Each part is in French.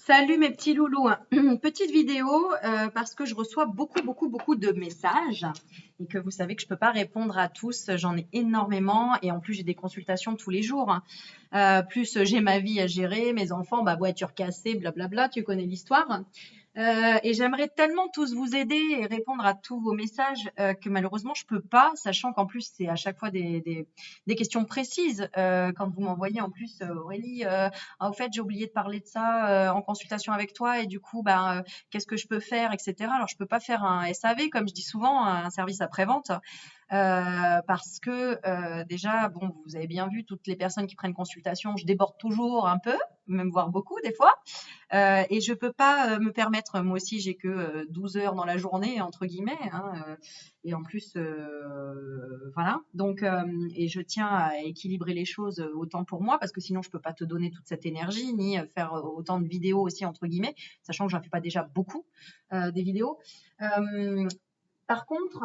Salut mes petits loulous. Petite vidéo parce que je reçois beaucoup de messages et que vous savez que je peux pas répondre à tous. J'en ai énormément et en plus j'ai des consultations tous les jours. Plus j'ai ma vie à gérer, mes enfants, bah voiture cassée, blablabla, tu connais l'histoire. Et j'aimerais tellement tous vous aider et répondre à tous vos messages que malheureusement je peux pas, sachant qu'en plus c'est à chaque fois des questions précises. Quand vous m'envoyez en plus Aurélie, ah, au fait j'ai oublié de parler de ça en consultation avec toi et du coup bah qu'est-ce que je peux faire, etc. Alors je peux pas faire un SAV comme je dis souvent, un service après-vente. Parce que déjà, bon, vous avez bien vu, toutes les personnes qui prennent consultation, je déborde toujours un peu, même voire beaucoup des fois. Et je peux pas me permettre, moi aussi j'ai que 12 heures dans la journée, entre guillemets, hein, et en plus, voilà. Donc, et je tiens à équilibrer les choses autant pour moi, parce que sinon je peux pas te donner toute cette énergie, ni faire autant de vidéos aussi, entre guillemets, sachant que j'en fais pas déjà beaucoup des vidéos. Euh, Par contre,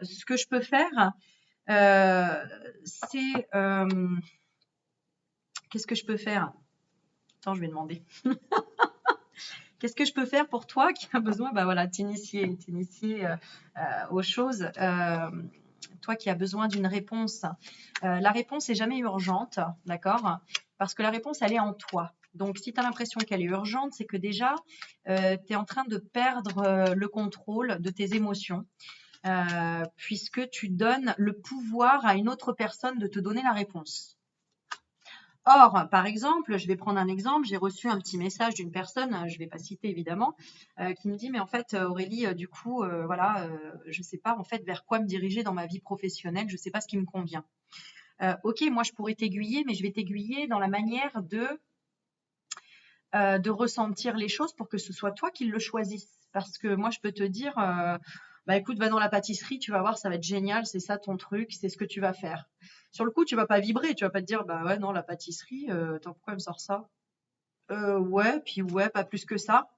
ce que je peux faire, c'est qu'est-ce que je peux faire? Attends, je vais demander. Qu'est-ce que je peux faire pour toi qui a besoin, bah voilà, t'initier aux choses. Toi qui as besoin d'une réponse. La réponse est jamais urgente, d'accord? Parce que la réponse, elle est en toi. Donc, si tu as l'impression qu'elle est urgente, c'est que déjà, tu es en train de perdre le contrôle de tes émotions, puisque tu donnes le pouvoir à une autre personne de te donner la réponse. Or, par exemple, je vais prendre un exemple, j'ai reçu un petit message d'une personne, je ne vais pas citer évidemment, qui me dit, mais en fait, Aurélie, du coup, voilà, je ne sais pas en fait vers quoi me diriger dans ma vie professionnelle, je ne sais pas ce qui me convient. Ok, moi je pourrais t'aiguiller, mais je vais t'aiguiller dans la manière de ressentir les choses pour que ce soit toi qui le choisisses. Parce que moi, je peux te dire, bah écoute, va dans la pâtisserie, tu vas voir, ça va être génial, c'est ça ton truc, c'est ce que tu vas faire. Sur le coup, tu vas pas vibrer, tu vas pas te dire, bah ouais, non, la pâtisserie, attends, pourquoi elle me sort ça? Ouais, puis ouais, pas plus que ça.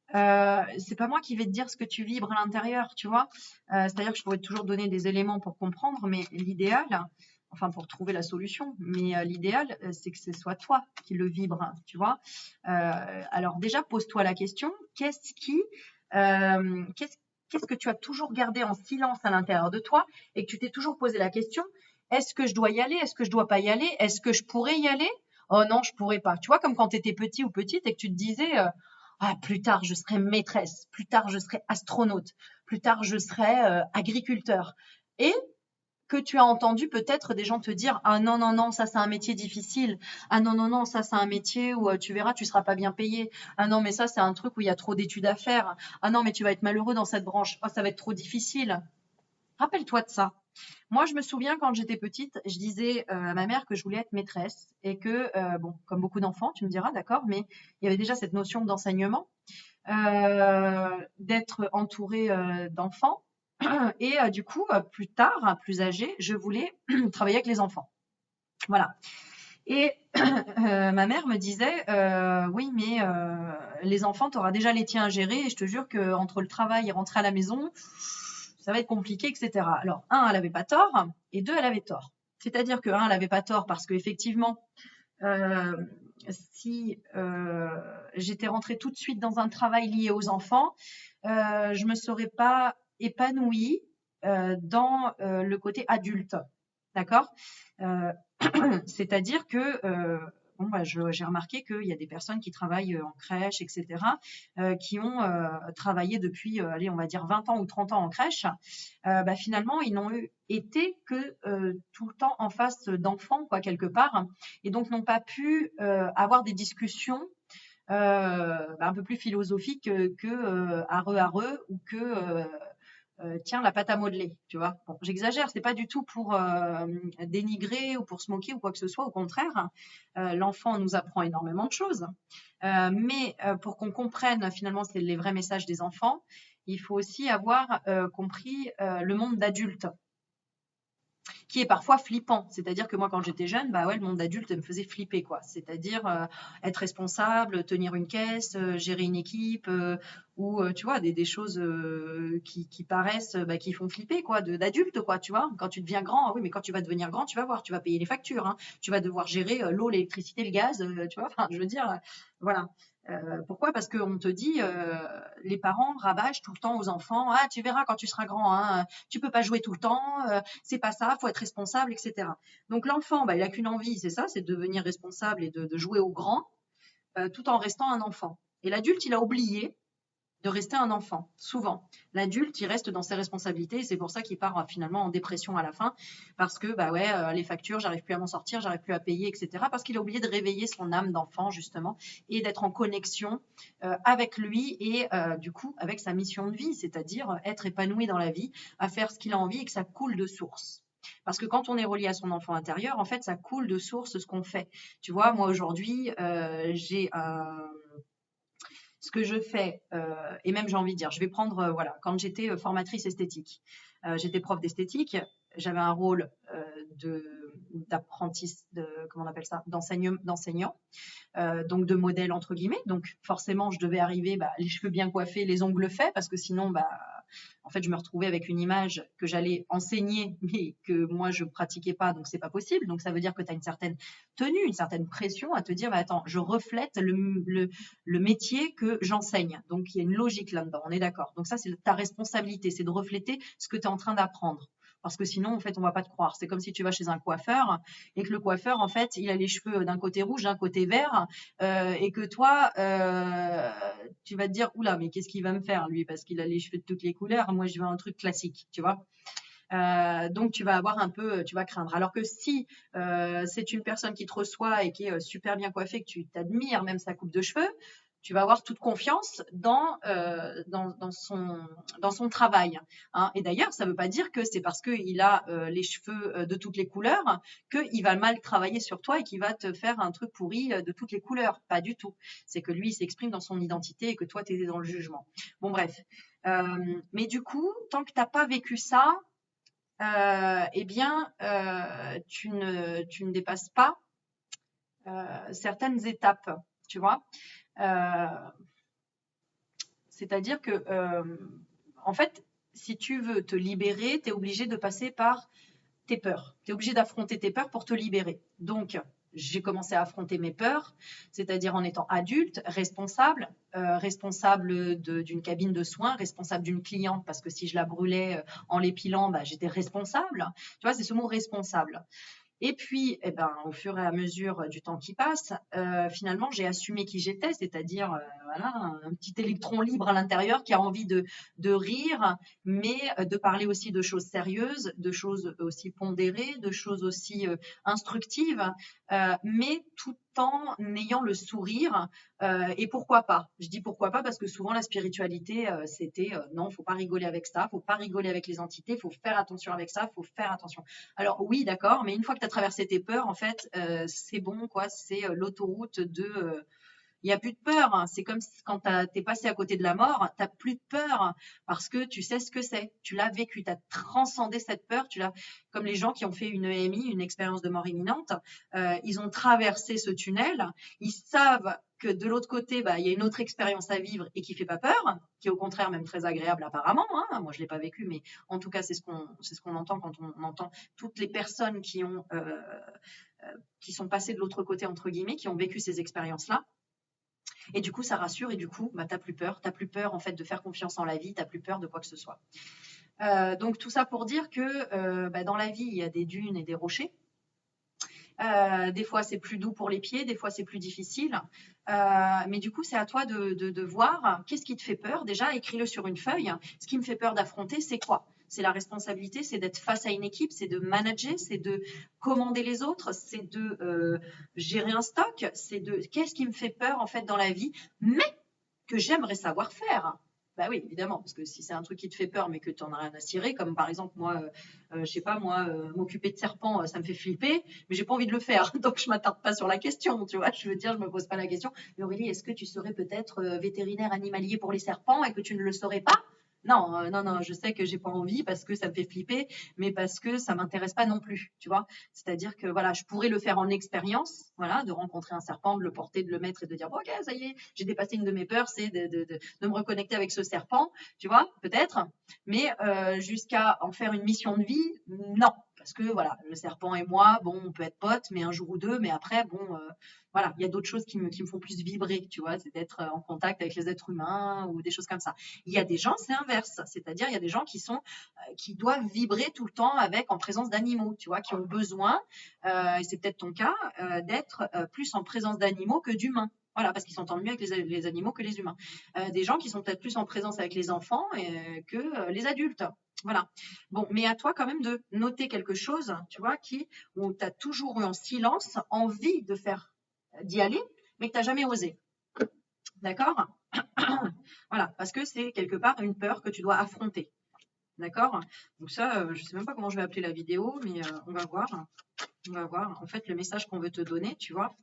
C'est pas moi qui vais te dire ce que tu vibres à l'intérieur, tu vois. C'est-à-dire que je pourrais toujours donner des éléments pour comprendre, mais l'idéal, enfin pour trouver la solution, mais l'idéal, c'est que ce soit toi qui le vibre, hein, tu vois. Alors déjà, pose-toi la question, qu'est-ce que tu as toujours gardé en silence à l'intérieur de toi et que tu t'es toujours posé la question, est-ce que je dois y aller? Est-ce que je dois pas y aller? Est-ce que je pourrais y aller? Oh non, je pourrais pas. Tu vois, comme quand tu étais petit ou petite et que tu te disais, ah, plus tard, je serai maîtresse. Plus tard, je serai astronaute. Plus tard, je serai agriculteur. Et que tu as entendu peut-être des gens te dire, ah non, non, non, ça c'est un métier difficile. Ah non, non, non, ça c'est un métier où tu verras, tu seras pas bien payé. Ah non, mais ça c'est un truc où il y a trop d'études à faire. Ah non, mais tu vas être malheureux dans cette branche. Oh, ça va être trop difficile. Rappelle-toi de ça. Moi, je me souviens quand j'étais petite, je disais à ma mère que je voulais être maîtresse et que, bon, comme beaucoup d'enfants, tu me diras, d'accord, mais il y avait déjà cette notion d'enseignement, d'être entourée d'enfants. Et du coup, plus tard, plus âgée, je voulais travailler avec les enfants. Voilà. Et ma mère me disait, oui, mais les enfants, tu auras déjà les tiens à gérer et je te jure qu'entre le travail et rentrer à la maison, ça va être compliqué, etc. Alors, un, elle avait pas tort, et deux, elle avait tort. C'est-à-dire que, un, elle avait pas tort parce qu'effectivement, euh, si j'étais rentrée tout de suite dans un travail lié aux enfants, je me serais pas épanouie dans le côté adulte. D'accord. C'est-à-dire que bon, bah, j'ai remarqué qu'il y a des personnes qui travaillent en crèche, etc., qui ont travaillé depuis, allez, on va dire 20 ans ou 30 ans en crèche. Bah, finalement, ils n'ont été que tout le temps en face d'enfants, quoi, quelque part, et donc n'ont pas pu avoir des discussions bah, un peu plus philosophiques que areux ou que tiens, la pâte à modeler, tu vois. Bon, j'exagère, c'est pas du tout pour dénigrer ou pour se moquer ou quoi que ce soit, au contraire. L'enfant nous apprend énormément de choses. Mais pour qu'on comprenne finalement c'est les vrais messages des enfants, il faut aussi avoir compris le monde d'adulte. qui est parfois flippant. C'est-à-dire que moi, quand j'étais jeune, bah ouais, le monde adulte me faisait flipper, quoi. C'est-à-dire être responsable, tenir une caisse, gérer une équipe, ou tu vois, des choses qui paraissent, qui font flipper, quoi, d'adultes, quoi, tu vois. Quand tu deviens grand, oui, mais quand tu vas devenir grand, tu vas voir, tu vas payer les factures, hein. Tu vas devoir gérer l'eau, l'électricité, le gaz, tu vois. Enfin, je veux dire, voilà. Pourquoi? Parce qu'on te dit, les parents rabâchent tout le temps aux enfants, ah, tu verras quand tu seras grand, hein, tu peux pas jouer tout le temps, c'est pas ça, faut être responsable, etc. Donc l'enfant, bah, il a qu'une envie, c'est ça, c'est de devenir responsable et de jouer au grand, tout en restant un enfant. Et l'adulte, il a oublié de rester un enfant, souvent. L'adulte, il reste dans ses responsabilités et c'est pour ça qu'il part finalement en dépression à la fin parce que bah ouais, les factures, j'arrive plus à m'en sortir, j'arrive plus à payer, etc. Parce qu'il a oublié de réveiller son âme d'enfant justement et d'être en connexion avec lui et du coup avec sa mission de vie, c'est-à-dire être épanoui dans la vie, à faire ce qu'il a envie et que ça coule de source. Parce que quand on est relié à son enfant intérieur, en fait, ça coule de source ce qu'on fait. Tu vois, moi aujourd'hui, j'ai ce que je fais, et même j'ai envie de dire, je vais prendre, voilà, quand j'étais formatrice esthétique, j'étais prof d'esthétique, j'avais un rôle d'apprenti, comment on appelle ça, d'enseignant, donc de modèle entre guillemets. Donc forcément, je devais arriver, les cheveux bien coiffés, les ongles faits, parce que sinon, en fait, je me retrouvais avec une image que j'allais enseigner, mais que moi, je pratiquais pas, donc c'est pas possible. Donc ça veut dire que tu as une certaine tenue, une certaine pression à te dire, attends, je reflète le métier que j'enseigne. Donc il y a une logique là-dedans, on est d'accord. Donc ça, c'est ta responsabilité, c'est de refléter ce que tu es en train d'apprendre. Parce que sinon, en fait, on va pas te croire. C'est comme si tu vas chez un coiffeur et que le coiffeur, en fait, il a les cheveux d'un côté rouge, d'un côté vert, et que toi, tu vas te dire, oula, mais qu'est-ce qu'il va me faire, lui, parce qu'il a les cheveux de toutes les couleurs. Moi, je veux un truc classique, tu vois. Donc, tu vas avoir un peu, tu vas craindre. Alors que si c'est une personne qui te reçoit et qui est super bien coiffée, que tu t'admires même sa coupe de cheveux, tu vas avoir toute confiance dans son travail, hein. Et d'ailleurs, ça ne veut pas dire que c'est parce qu'il a les cheveux de toutes les couleurs qu'il va mal travailler sur toi et qu'il va te faire un truc pourri de toutes les couleurs. Pas du tout. C'est que lui, il s'exprime dans son identité et que toi, tu es dans le jugement. Bon, bref. Mais du coup, tant que tu n'as pas vécu ça, eh bien, tu ne dépasses pas certaines étapes, tu vois. C'est-à-dire que, en fait, si tu veux te libérer, tu es obligé de passer par tes peurs. Tu es obligé d'affronter tes peurs pour te libérer. Donc, j'ai commencé à affronter mes peurs, c'est-à-dire en étant adulte, responsable, d'une cabine de soins, responsable d'une cliente, parce que si je la brûlais en l'épilant, j'étais responsable. Tu vois, c'est ce mot responsable. Et puis, au fur et à mesure du temps qui passe, finalement, j'ai assumé qui j'étais, c'est-à-dire voilà, un petit électron libre à l'intérieur qui a envie de rire, mais de parler aussi de choses sérieuses, de choses aussi pondérées, de choses aussi instructives, mais tout en ayant le sourire. Et pourquoi pas? Je dis pourquoi pas parce que souvent la spiritualité, c'était non, faut pas rigoler avec ça, faut pas rigoler avec les entités, faut faire attention avec ça, faut faire attention. Alors oui, d'accord, mais une fois que tu as traversé tes peurs, en fait, c'est bon, quoi. C'est l'autoroute de. Il n'y a plus de peur, hein. C'est comme quand tu es passé à côté de la mort, tu n'as plus de peur parce que tu sais ce que c'est. Tu l'as vécu, tu as transcendé cette peur. Comme les gens qui ont fait une EMI, une expérience de mort imminente, ils ont traversé ce tunnel. Ils savent que de l'autre côté, il y a une autre expérience à vivre et qui ne fait pas peur, qui est au contraire même très agréable apparemment, hein. Moi, je ne l'ai pas vécu, mais en tout cas, c'est ce qu'on entend quand on entend toutes les personnes qui sont passées de l'autre côté, entre guillemets, qui ont vécu ces expériences-là. Et du coup, ça rassure et du coup, tu n'as plus peur. Tu n'as plus peur en fait de faire confiance en la vie, tu n'as plus peur de quoi que ce soit. Donc tout ça pour dire que dans la vie, il y a des dunes et des rochers. Des fois, c'est plus doux pour les pieds, des fois, c'est plus difficile. Mais du coup, c'est à toi de voir qu'est-ce qui te fait peur. Déjà, écris-le sur une feuille. Ce qui me fait peur d'affronter, c'est quoi? C'est la responsabilité, c'est d'être face à une équipe, c'est de manager, c'est de commander les autres, c'est de gérer un stock, c'est de qu'est-ce qui me fait peur en fait dans la vie, mais que j'aimerais savoir faire. Bah oui, évidemment, parce que si c'est un truc qui te fait peur, mais que tu n'en as rien à cirer, comme par exemple moi, je sais pas moi, m'occuper de serpents, ça me fait flipper, mais j'ai pas envie de le faire, donc je m'attarde pas sur la question, tu vois. Je veux dire, je me pose pas la question. Mais Aurélie, est-ce que tu serais peut-être vétérinaire animalier pour les serpents et que tu ne le saurais pas? Non, non, non, je sais que j'ai pas envie parce que ça me fait flipper, mais parce que ça m'intéresse pas non plus, tu vois. C'est-à-dire que voilà, je pourrais le faire en expérience, voilà, de rencontrer un serpent, de le porter, de le mettre et de dire bon, ok, ça y est, j'ai dépassé une de mes peurs, c'est de me reconnecter avec ce serpent, tu vois, peut-être. Mais jusqu'à en faire une mission de vie, non. Parce que voilà, le serpent et moi, bon, on peut être potes, mais un jour ou deux, mais après, bon, voilà, il y a d'autres choses qui me font plus vibrer, tu vois, c'est d'être en contact avec les êtres humains ou des choses comme ça. Il y a des gens, c'est inverse, c'est-à-dire il y a des gens qui doivent vibrer tout le temps avec en présence d'animaux, tu vois, qui ont besoin, et c'est peut-être ton cas, d'être plus en présence d'animaux que d'humains. Voilà, parce qu'ils s'entendent mieux avec les animaux que les humains. Des gens qui sont peut-être plus en présence avec les enfants que les adultes. Voilà. Bon, mais à toi quand même de noter quelque chose, tu vois, où tu as toujours eu en silence envie de faire, d'y aller, mais que tu n'as jamais osé. D'accord? Voilà, parce que c'est quelque part une peur que tu dois affronter. D'accord? Donc ça, je ne sais même pas comment je vais appeler la vidéo, mais on va voir. On va voir. En fait, le message qu'on veut te donner, tu vois,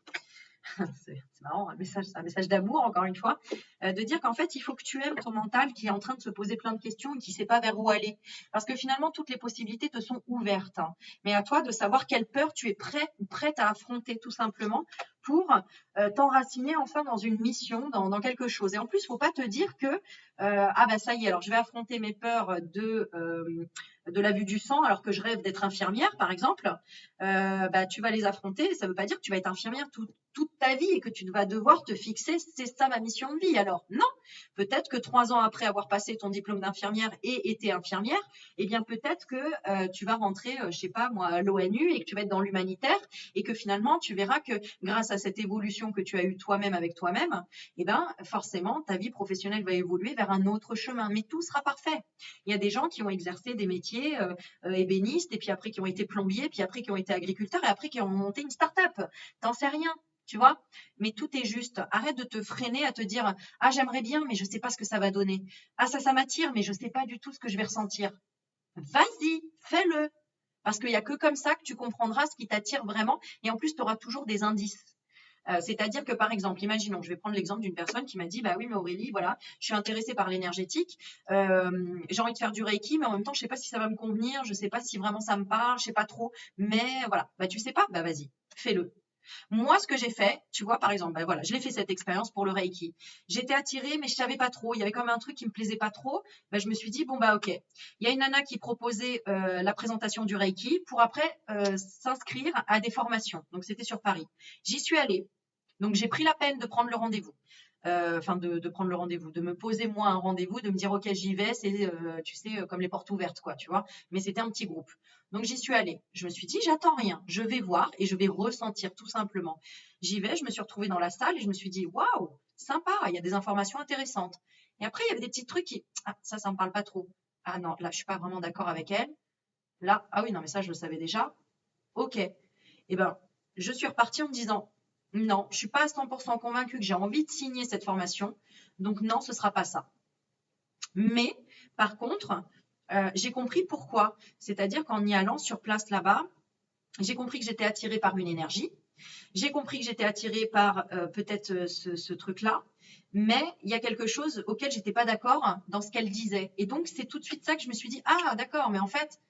c'est marrant, un message d'amour, encore une fois, de dire qu'en fait, il faut que tu aimes ton mental qui est en train de se poser plein de questions et qui ne sait pas vers où aller. Parce que finalement, toutes les possibilités te sont ouvertes, hein. Mais à toi de savoir quelle peur tu es prêt ou prête à affronter, tout simplement, pour t'enraciner enfin dans une mission, dans quelque chose. Et en plus, il ne faut pas te dire que, ah bah ça y est, alors je vais affronter mes peurs de la vue du sang alors que je rêve d'être infirmière, par exemple. Bah, tu vas les affronter. Ça ne veut pas dire que tu vas être infirmière toute ta vie et que tu vas devoir te fixer, c'est ça ma mission de vie. Alors non, peut-être que 3 ans après avoir passé ton diplôme d'infirmière et été infirmière, eh bien peut-être que tu vas rentrer, je sais pas moi, à l'ONU et que tu vas être dans l'humanitaire et que finalement tu verras que grâce à cette évolution que tu as eue toi-même avec toi-même, eh ben forcément ta vie professionnelle va évoluer vers un autre chemin. Mais tout sera parfait. Il y a des gens qui ont exercé des métiers ébénistes et puis après qui ont été plombiers, puis après qui ont été agriculteurs et après qui ont monté une start-up. T'en sais rien. Tu vois, mais tout est juste. Arrête de te freiner à te dire ah j'aimerais bien mais je sais pas ce que ça va donner. Ah ça m'attire mais je sais pas du tout ce que je vais ressentir. Vas-y, fais-le. Parce qu'il n'y a que comme ça que tu comprendras ce qui t'attire vraiment et en plus tu auras toujours des indices. C'est-à-dire que par exemple, imaginons, je vais prendre l'exemple d'une personne qui m'a dit bah oui mais Aurélie, voilà, je suis intéressée par l'énergétique, j'ai envie de faire du Reiki, mais en même temps je sais pas si ça va me convenir, je sais pas si vraiment ça me parle, je sais pas trop, mais voilà, bah tu sais pas, bah vas-y, fais-le. Moi, ce que j'ai fait, tu vois, par exemple, ben voilà, je l'ai fait cette expérience pour le Reiki. J'étais attirée, mais je savais pas trop. Il y avait quand même un truc qui me plaisait pas trop. Ben, je me suis dit, bon, bah, ok. Il y a une nana qui proposait la présentation du Reiki pour après s'inscrire à des formations. Donc, c'était sur Paris. J'y suis allée. Donc, j'ai pris la peine de prendre le rendez-vous. Enfin, de prendre le rendez-vous, de me poser moi un rendez-vous, de me dire, ok, j'y vais. C'est, tu sais, comme les portes ouvertes, quoi, tu vois. Mais c'était un petit groupe. Donc j'y suis allée. Je me suis dit, j'attends rien. Je vais voir et je vais ressentir tout simplement. J'y vais, je me suis retrouvée dans la salle et je me suis dit, waouh, sympa, il y a des informations intéressantes. Et après, il y avait des petits trucs qui, ah, ça me parle pas trop. Ah non, là, je suis pas vraiment d'accord avec elle. Là, ah oui, non, mais ça, je le savais déjà. Ok. Eh ben, je suis repartie en me disant, non, je suis pas à 100% convaincue que j'ai envie de signer cette formation. Donc non, ce sera pas ça. Mais par contre, j'ai compris pourquoi. C'est-à-dire qu'en y allant sur place là-bas, j'ai compris que j'étais attirée par une énergie. J'ai compris que j'étais attirée par peut-être ce truc-là. Mais il y a quelque chose auquel j'étais pas d'accord dans ce qu'elle disait. Et donc, c'est tout de suite ça que je me suis dit, ah, d'accord, mais en fait,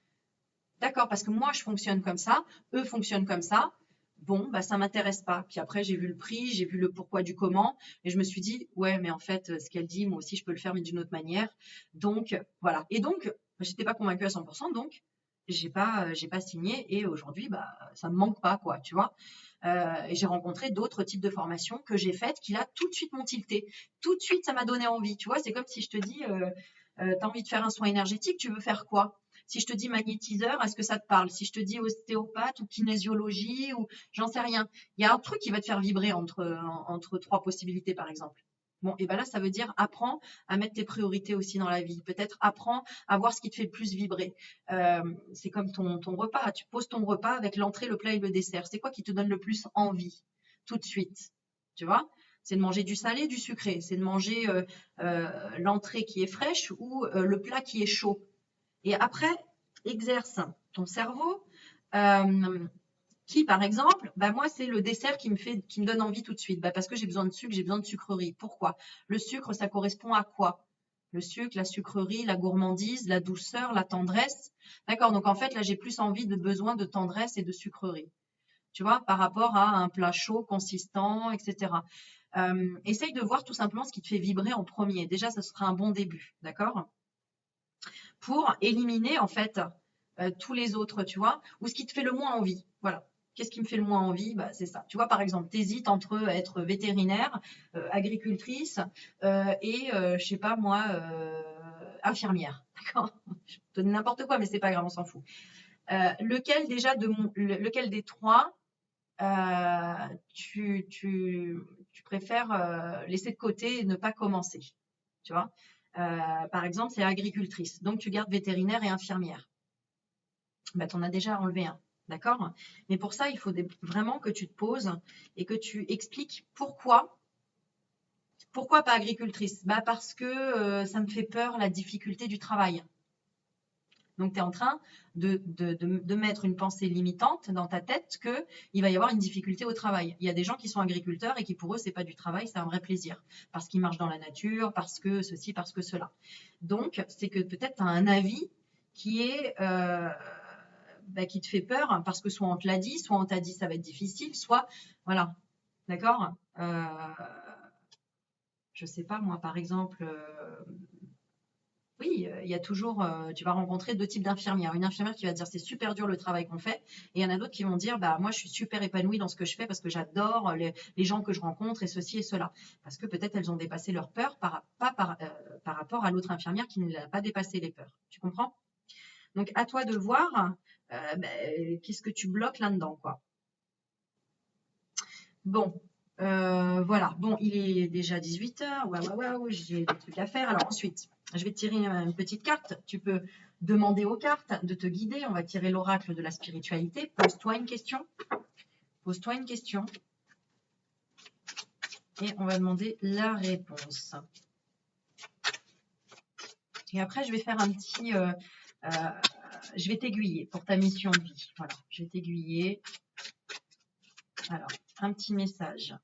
d'accord, parce que moi, je fonctionne comme ça, eux fonctionnent comme ça. Bon, bah, ça m'intéresse pas. Puis après, j'ai vu le prix, j'ai vu le pourquoi du comment, et je me suis dit, ouais, mais en fait, ce qu'elle dit, moi aussi, je peux le faire, mais d'une autre manière. Donc, voilà. Et donc, j'étais pas convaincue à 100%, donc, j'ai pas signé, et aujourd'hui, bah, ça me manque pas, quoi, tu vois. Et j'ai rencontré d'autres types de formations que j'ai faites qui là, tout de suite m'ont tilté. Tout de suite, ça m'a donné envie. Tu vois, c'est comme si je te dis, tu as envie de faire un soin énergétique, tu veux faire quoi? Si je te dis magnétiseur, est-ce que ça te parle? Si je te dis ostéopathe ou kinésiologie ou j'en sais rien. Il y a un truc qui va te faire vibrer entre trois possibilités, par exemple. Bon, et ben là, ça veut dire apprends à mettre tes priorités aussi dans la vie. Peut-être apprends à voir ce qui te fait le plus vibrer. C'est comme ton repas. Tu poses ton repas avec l'entrée, le plat et le dessert. C'est quoi qui te donne le plus envie tout de suite? Tu vois? C'est de manger du salé, du sucré. C'est de manger l'entrée qui est fraîche ou le plat qui est chaud. Et après, exerce ton cerveau. Qui, par exemple, bah moi, c'est le dessert qui me donne envie tout de suite. Bah parce que j'ai besoin de sucre, j'ai besoin de sucrerie. Pourquoi? Le sucre, ça correspond à quoi? Le sucre, la sucrerie, la gourmandise, la douceur, la tendresse. D'accord, donc en fait, là, j'ai plus besoin de tendresse et de sucrerie. Tu vois, par rapport à un plat chaud, consistant, etc. Essaye de voir tout simplement ce qui te fait vibrer en premier. Déjà, ça sera un bon début, d'accord? Pour éliminer, en fait, tous les autres, tu vois, ou ce qui te fait le moins envie. Voilà. Qu'est-ce qui me fait le moins envie? Bah, c'est ça. Tu vois, par exemple, tu hésites entre être vétérinaire, agricultrice et, je sais pas moi, infirmière. D'accord? Je te donne n'importe quoi, mais c'est pas grave, on s'en fout. Lequel des trois tu préfères laisser de côté et ne pas commencer? Tu vois? Par exemple, c'est agricultrice. Donc, tu gardes vétérinaire et infirmière. Bah, tu en as déjà enlevé un. D'accord? Mais pour ça, il faut vraiment que tu te poses et que tu expliques pourquoi. Pourquoi pas agricultrice? Bah, parce que ça me fait peur la difficulté du travail. Donc, tu es en train de mettre une pensée limitante dans ta tête qu'il va y avoir une difficulté au travail. Il y a des gens qui sont agriculteurs et qui, pour eux, c'est pas du travail, c'est un vrai plaisir. Parce qu'ils marchent dans la nature, parce que ceci, parce que cela. Donc, c'est que peut-être tu as un avis qui est qui te fait peur parce que soit on te l'a dit, soit on t'a dit ça va être difficile, soit voilà, d'accord. Je sais pas moi, par exemple, oui, il y a toujours, tu vas rencontrer deux types d'infirmières. Une infirmière qui va te dire c'est super dur le travail qu'on fait, et il y en a d'autres qui vont dire bah moi je suis super épanouie dans ce que je fais parce que j'adore les gens que je rencontre et ceci et cela, parce que peut-être elles ont dépassé leur peur par rapport à l'autre infirmière qui ne l'a pas dépassé les peurs. Tu comprends? Donc à toi de voir qu'est-ce que tu bloques là-dedans, quoi. Bon, voilà. Bon, il est déjà 18h. Waouh, j'ai des trucs à faire. Alors ensuite, je vais tirer une petite carte. Tu peux demander aux cartes de te guider. On va tirer l'oracle de la spiritualité. Pose-toi une question. Pose-toi une question. Et on va demander la réponse. Et après, je vais faire un petit... je vais t'aiguiller pour ta mission de vie. Voilà, je vais t'aiguiller. Alors, un petit message.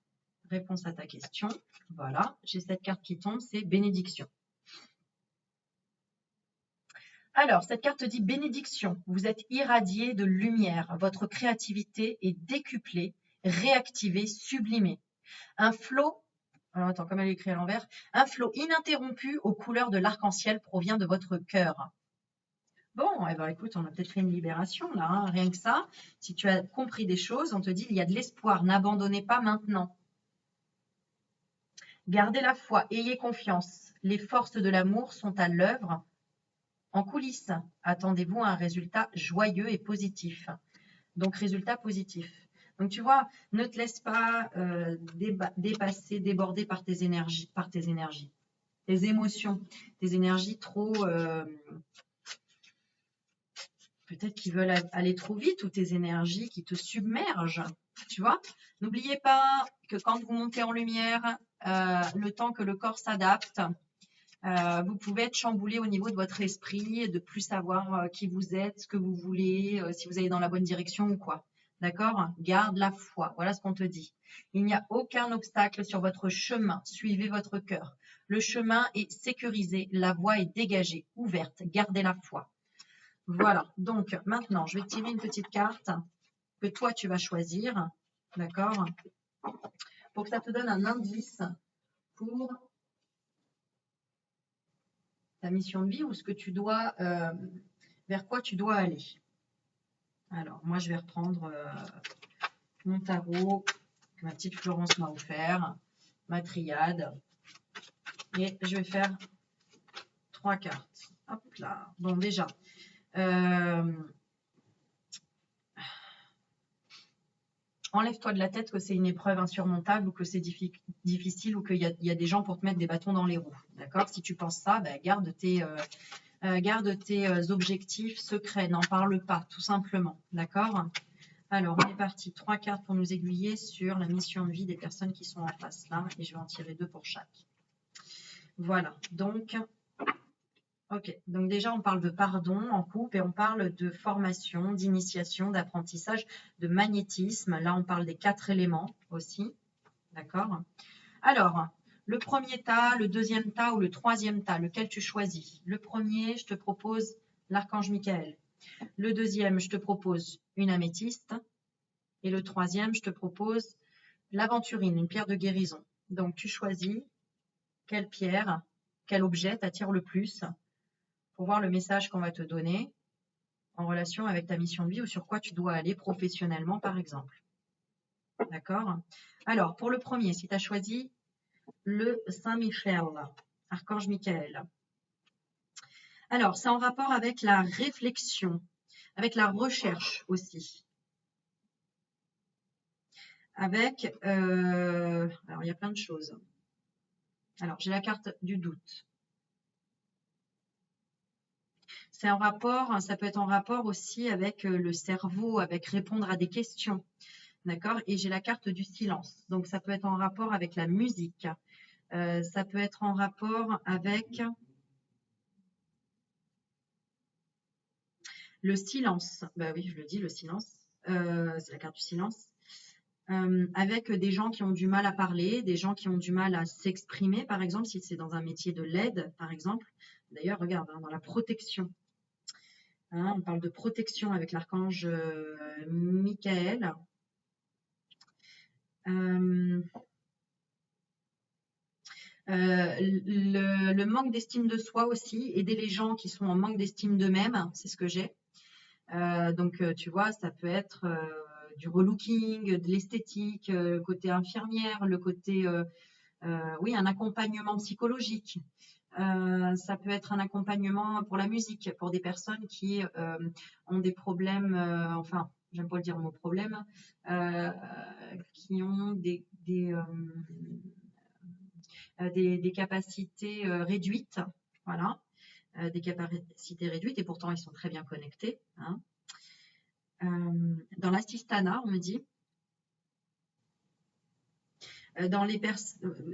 Réponse à ta question. Voilà, j'ai cette carte qui tombe, c'est bénédiction. Alors, cette carte dit bénédiction. Vous êtes irradié de lumière. Votre créativité est décuplée, réactivée, sublimée. Un flot, alors attends, comme elle est écrite à l'envers, un flot ininterrompu aux couleurs de l'arc-en-ciel provient de votre cœur. Bon, eh ben, écoute, on a peut-être fait une libération là, hein, rien que ça. Si tu as compris des choses, on te dit il y a de l'espoir, n'abandonnez pas maintenant. Gardez la foi, ayez confiance. Les forces de l'amour sont à l'œuvre. En coulisses, attendez-vous à un résultat joyeux et positif. Donc, résultat positif. Donc, tu vois, ne te laisse pas dépasser, déborder par tes énergies, tes émotions, tes énergies trop... peut-être qui veulent aller trop vite ou tes énergies qui te submergent. Tu vois, n'oubliez pas que quand vous montez en lumière, le temps que le corps s'adapte, vous pouvez être chamboulé au niveau de votre esprit et de plus savoir qui vous êtes, ce que vous voulez, si vous allez dans la bonne direction ou quoi. D'accord? Garde la foi. Voilà ce qu'on te dit. Il n'y a aucun obstacle sur votre chemin. Suivez votre cœur. Le chemin est sécurisé. La voie est dégagée, ouverte. Gardez la foi. Voilà. Donc, maintenant, je vais tirer une petite carte que toi, tu vas choisir. D'accord? Pour que ça te donne un indice pour ta mission de vie ou ce que tu dois, vers quoi tu dois aller. Alors, moi, je vais reprendre mon tarot que ma petite Florence m'a offert, ma triade, et je vais faire 3 cartes. Hop là. Bon, déjà, enlève-toi de la tête que c'est une épreuve insurmontable ou que c'est difficile ou qu'il y a des gens pour te mettre des bâtons dans les roues. D'accord? Si tu penses ça, garde tes objectifs secrets, n'en parle pas, tout simplement. D'accord? Alors, on est parti. 3 cartes pour nous aiguiller sur la mission de vie des personnes qui sont en face là. Et je vais en tirer 2 pour chaque. Voilà. Donc, ok. Donc déjà, on parle de pardon en couple et on parle de formation, d'initiation, d'apprentissage, de magnétisme. Là, on parle des 4 éléments aussi. D'accord? Alors, Le premier tas, le deuxième tas ou le troisième tas, lequel tu choisis? Le premier, je te propose l'archange Michael. Le deuxième, je te propose une améthyste. Et le troisième, je te propose l'aventurine, une pierre de guérison. Donc, tu choisis quelle pierre, quel objet t'attire le plus pour voir le message qu'on va te donner en relation avec ta mission de vie ou sur quoi tu dois aller professionnellement, par exemple. D'accord? Alors, pour le premier, si tu as choisi le Saint-Michel, archange Michael. Alors, c'est en rapport avec la réflexion, avec la recherche aussi. Avec, alors il y a plein de choses. Alors, j'ai la carte du doute. C'est en rapport, ça peut être en rapport aussi avec le cerveau, avec répondre à des questions. D'accord? Et j'ai la carte du silence. Donc, ça peut être en rapport avec la musique. Ça peut être en rapport avec le silence. Bah oui, je le dis, le silence. C'est la carte du silence. Avec des gens qui ont du mal à parler, des gens qui ont du mal à s'exprimer, par exemple, si c'est dans un métier de l'aide, par exemple. D'ailleurs, regarde, hein, dans la protection. Hein, on parle de protection avec l'archange Michael. Le manque d'estime de soi aussi, aider les gens qui sont en manque d'estime d'eux-mêmes, c'est ce que j'ai. Donc, tu vois, ça peut être du relooking, de l'esthétique, le côté infirmière, le côté, oui, un accompagnement psychologique. Ça peut être un accompagnement pour la musique, pour des personnes qui ont des problèmes, enfin, j'aime pas le dire le mot problème, qui ont des capacités réduites, voilà, des capacités réduites, et pourtant ils sont très bien connectés. Hein. Dans l'assistana, on me dit,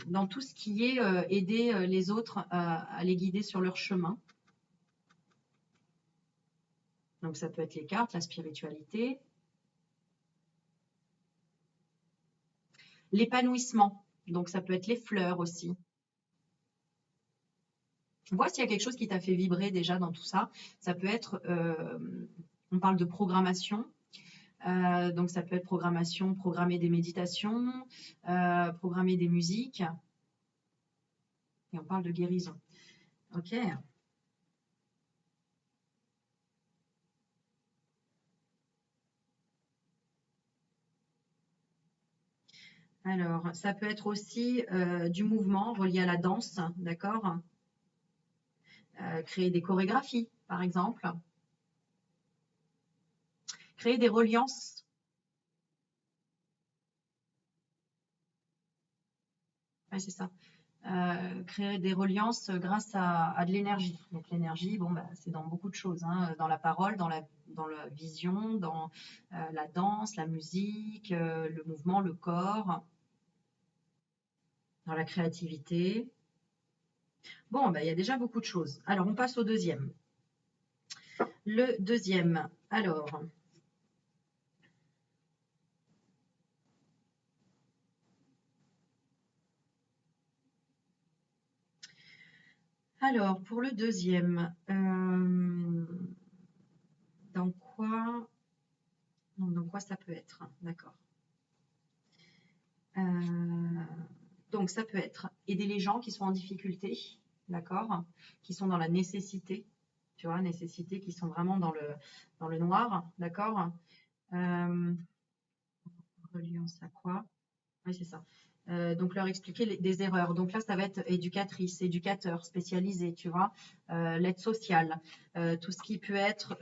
dans tout ce qui est aider les autres à les guider sur leur chemin. Donc ça peut être les cartes, la spiritualité. L'épanouissement, donc ça peut être les fleurs aussi. Vois s'il y a quelque chose qui t'a fait vibrer déjà dans tout ça. Ça peut être, on parle de programmation, donc ça peut être programmation, programmer des méditations, programmer des musiques. Et on parle de guérison. Ok. Alors, ça peut être aussi du mouvement relié à la danse, d'accord? Créer des chorégraphies, par exemple. Créer des reliances. Ouais, c'est ça. Créer des reliances grâce à de l'énergie. Donc l'énergie, bon, bah, c'est dans beaucoup de choses, hein, dans la parole, dans la vision, dans la danse, la musique, le mouvement, le corps, dans la créativité. Bon, bah, il y a déjà beaucoup de choses. Alors, on passe au deuxième. Le deuxième, alors, pour le deuxième, dans quoi, dans quoi ça peut être? D'accord. Donc, ça peut être aider les gens qui sont en difficulté, d'accord, qui sont dans la nécessité, tu vois, nécessité, qui sont vraiment dans le noir, d'accord. Reliance à quoi? Oui, c'est ça. Donc, leur expliquer des erreurs. Donc là, ça va être éducatrice, éducateur, spécialisé, tu vois, l'aide sociale, tout ce qui peut être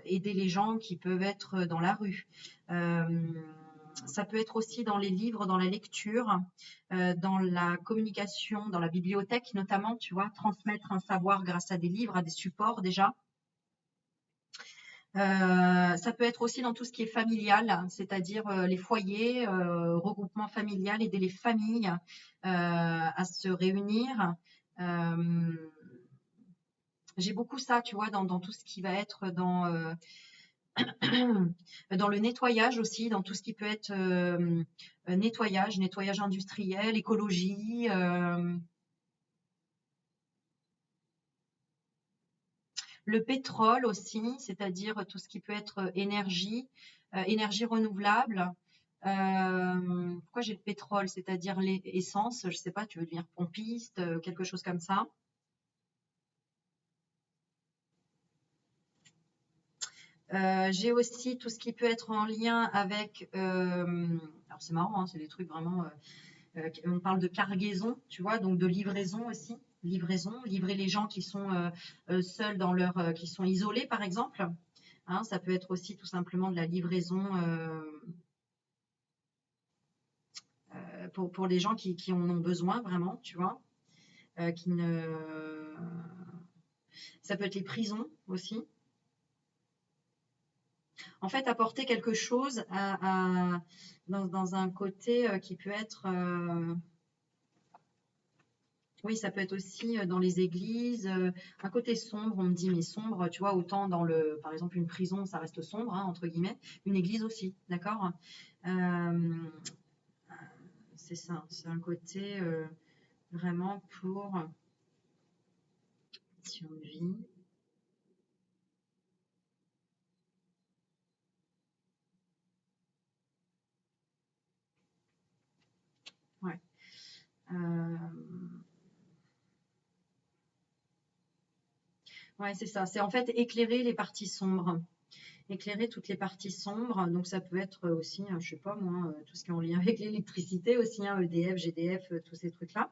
aider les gens qui peuvent être dans la rue. Ça peut être aussi dans les livres, dans la lecture, dans la communication, dans la bibliothèque notamment, tu vois, transmettre un savoir grâce à des livres, à des supports déjà. Ça peut être aussi dans tout ce qui est familial, c'est-à-dire les foyers, regroupement familial, aider les familles à se réunir. J'ai beaucoup ça, tu vois, dans tout ce qui va être dans Dans le nettoyage aussi, dans tout ce qui peut être nettoyage industriel, écologie. Le pétrole aussi, c'est-à-dire tout ce qui peut être énergie, énergie renouvelable. Pourquoi j'ai le pétrole? C'est-à-dire l'essence, je sais pas, tu veux devenir pompiste, quelque chose comme ça. J'ai aussi tout ce qui peut être en lien avec, alors c'est marrant, hein, c'est des trucs vraiment, on parle de cargaison, tu vois, donc de livraison aussi. Livraison, livrer les gens qui sont seuls dans leur, qui sont isolés par exemple. Hein, ça peut être aussi tout simplement de la livraison pour les gens qui en ont besoin vraiment, tu vois. Qui ne... Ça peut être les prisons aussi. En fait, apporter quelque chose dans un côté qui peut être... oui, ça peut être aussi dans les églises, un côté sombre, on me dit, mais sombre, tu vois, autant dans par exemple, une prison, ça reste sombre, hein, entre guillemets, une église aussi, d'accord. Euh, c'est ça, c'est un côté vraiment pour mission de vie. Ouais. Euh, ouais, c'est ça. C'est en fait éclairer les parties sombres. Éclairer toutes les parties sombres. Donc ça peut être aussi, je sais pas moi, tout ce qui est en lien avec l'électricité aussi, hein, EDF, GDF, tous ces trucs-là.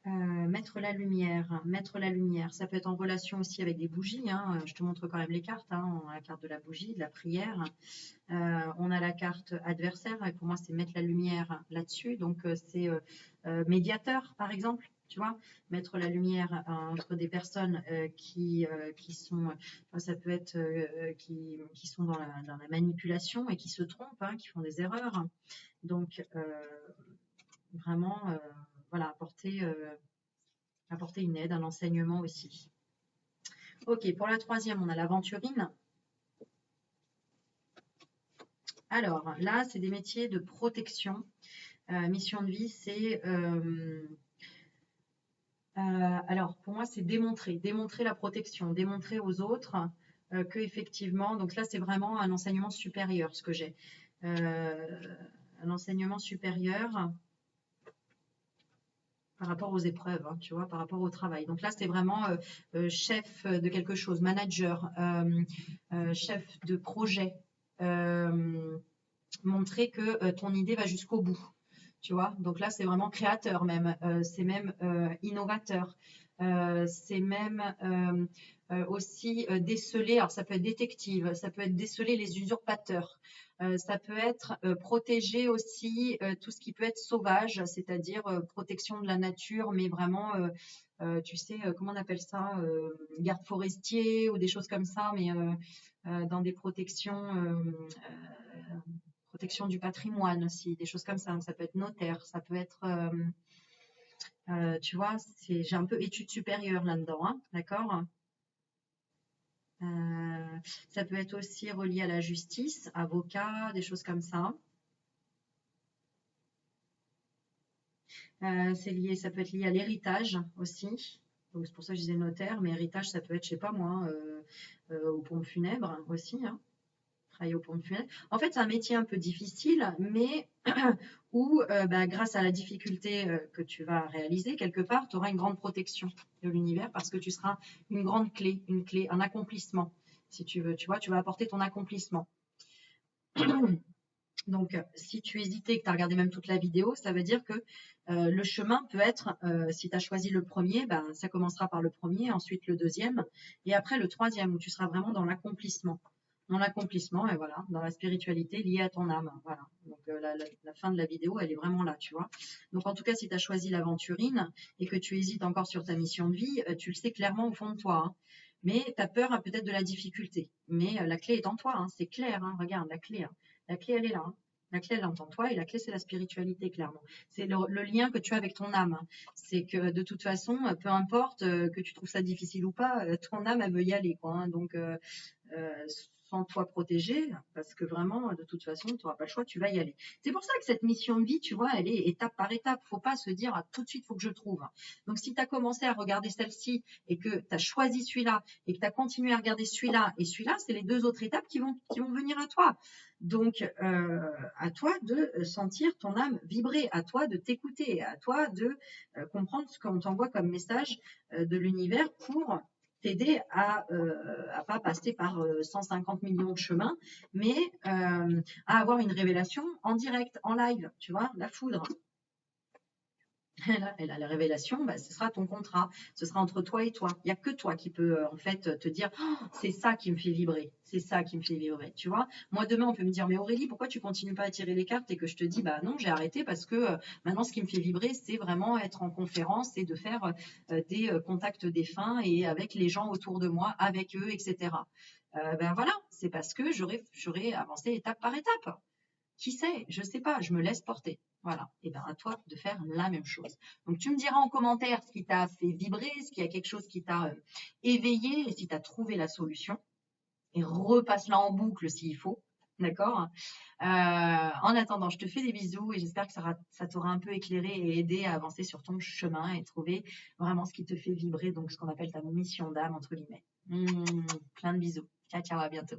Mettre la lumière, mettre la lumière. Ça peut être en relation aussi avec des bougies, hein. Je te montre quand même les cartes, hein. On a la carte de la bougie, de la prière. On a la carte adversaire, et pour moi, c'est mettre la lumière là-dessus. Donc, c'est médiateur, par exemple, tu vois, mettre la lumière entre des personnes qui sont, ça peut être qui sont dans la manipulation et qui se trompent, hein, qui font des erreurs. Donc, vraiment, voilà, apporter une aide, un enseignement aussi. Ok, pour la troisième, on a l'aventurine. Alors là, c'est des métiers de protection. Mission de vie, c'est alors pour moi, c'est démontrer la protection, démontrer aux autres que effectivement. Donc là, c'est vraiment un enseignement supérieur, ce que j'ai. Un enseignement supérieur par rapport aux épreuves, hein, tu vois, par rapport au travail. Donc là, c'est vraiment chef de quelque chose, manager, chef de projet, montrer que ton idée va jusqu'au bout, tu vois. Donc là, c'est vraiment créateur même, c'est même innovateur, c'est même aussi déceler, alors ça peut être détective, ça peut être déceler les usurpateurs, ça peut être protéger aussi tout ce qui peut être sauvage, c'est-à-dire protection de la nature, mais vraiment, tu sais, comment on appelle ça, garde forestier ou des choses comme ça, mais dans des protections, protection du patrimoine aussi, des choses comme ça. Ça peut être notaire, ça peut être, tu vois, j'ai un peu études supérieures là-dedans, hein, d'accord. Ça peut être aussi relié à la justice, avocat, des choses comme ça. C'est lié, ça peut être lié à l'héritage aussi. Donc c'est pour ça que je disais notaire, mais héritage, ça peut être, je sais pas moi, aux pompes funèbres aussi, hein. Travailler aux pompes funèbres. En fait, c'est un métier un peu difficile, mais où, bah, grâce à la difficulté que tu vas réaliser, quelque part, tu auras une grande protection de l'univers parce que tu seras une grande clé, un accomplissement, si tu veux. Tu vois, tu vas apporter ton accomplissement. Donc, si tu hésitais et que tu as regardé même toute la vidéo, ça veut dire que le chemin peut être, si tu as choisi le premier, ben, ça commencera par le premier, ensuite le deuxième, et après le troisième, où tu seras vraiment dans l'accomplissement. Dans l'accomplissement, et voilà, dans la spiritualité liée à ton âme. Voilà. Donc, la fin de la vidéo, elle est vraiment là, tu vois. Donc, en tout cas, si tu as choisi l'aventurine et que tu hésites encore sur ta mission de vie, tu le sais clairement au fond de toi, hein. Mais tu as peur peut-être de la difficulté. Mais la clé est en toi, hein, c'est clair, hein, regarde, la clé, hein. La clé, elle est là, hein. La clé, elle est en toi et la clé, c'est la spiritualité, clairement. C'est le lien que tu as avec ton âme, hein. C'est que de toute façon, peu importe que tu trouves ça difficile ou pas, ton âme, elle veut y aller, quoi, hein. Donc, sans toi protéger, parce que vraiment, de toute façon, tu n'auras pas le choix, tu vas y aller. C'est pour ça que cette mission de vie, tu vois, elle est étape par étape. Faut pas se dire, ah, tout de suite, faut que je trouve. Donc, si tu as commencé à regarder celle-ci et que tu as choisi celui-là et que tu as continué à regarder celui-là et celui-là, c'est les 2 autres étapes qui vont venir à toi. Donc, à toi de sentir ton âme vibrer, à toi de t'écouter, à toi de comprendre ce qu'on t'envoie comme message de l'univers pour t'aider à pas passer par 150 millions de chemins, mais à avoir une révélation en direct, en live, tu vois, la foudre. Elle a la révélation, bah, ce sera ton contrat, ce sera entre toi et toi. Il n'y a que toi qui peux en fait te dire, oh, c'est ça qui me fait vibrer, c'est ça qui me fait vibrer, tu vois. Moi demain on peut me dire, mais Aurélie, pourquoi tu continues pas à tirer les cartes, et que je te dis, bah non, j'ai arrêté parce que maintenant ce qui me fait vibrer, c'est vraiment être en conférence et de faire des contacts défunts et avec les gens autour de moi, avec eux, etc. Ben voilà, c'est parce que j'aurais avancé étape par étape. Qui sait? Je sais pas, je me laisse porter. Voilà. Et bien à toi de faire la même chose. Donc tu me diras en commentaire ce qui t'a fait vibrer, ce qu'il y a quelque chose qui t'a éveillé, et si tu as trouvé la solution. Et repasse-la en boucle s'il faut. D'accord? En attendant, je te fais des bisous et j'espère que ça t'aura un peu éclairé et aidé à avancer sur ton chemin et trouver vraiment ce qui te fait vibrer, donc ce qu'on appelle ta mission d'âme, entre guillemets. Plein de bisous. Ciao, ciao, à bientôt.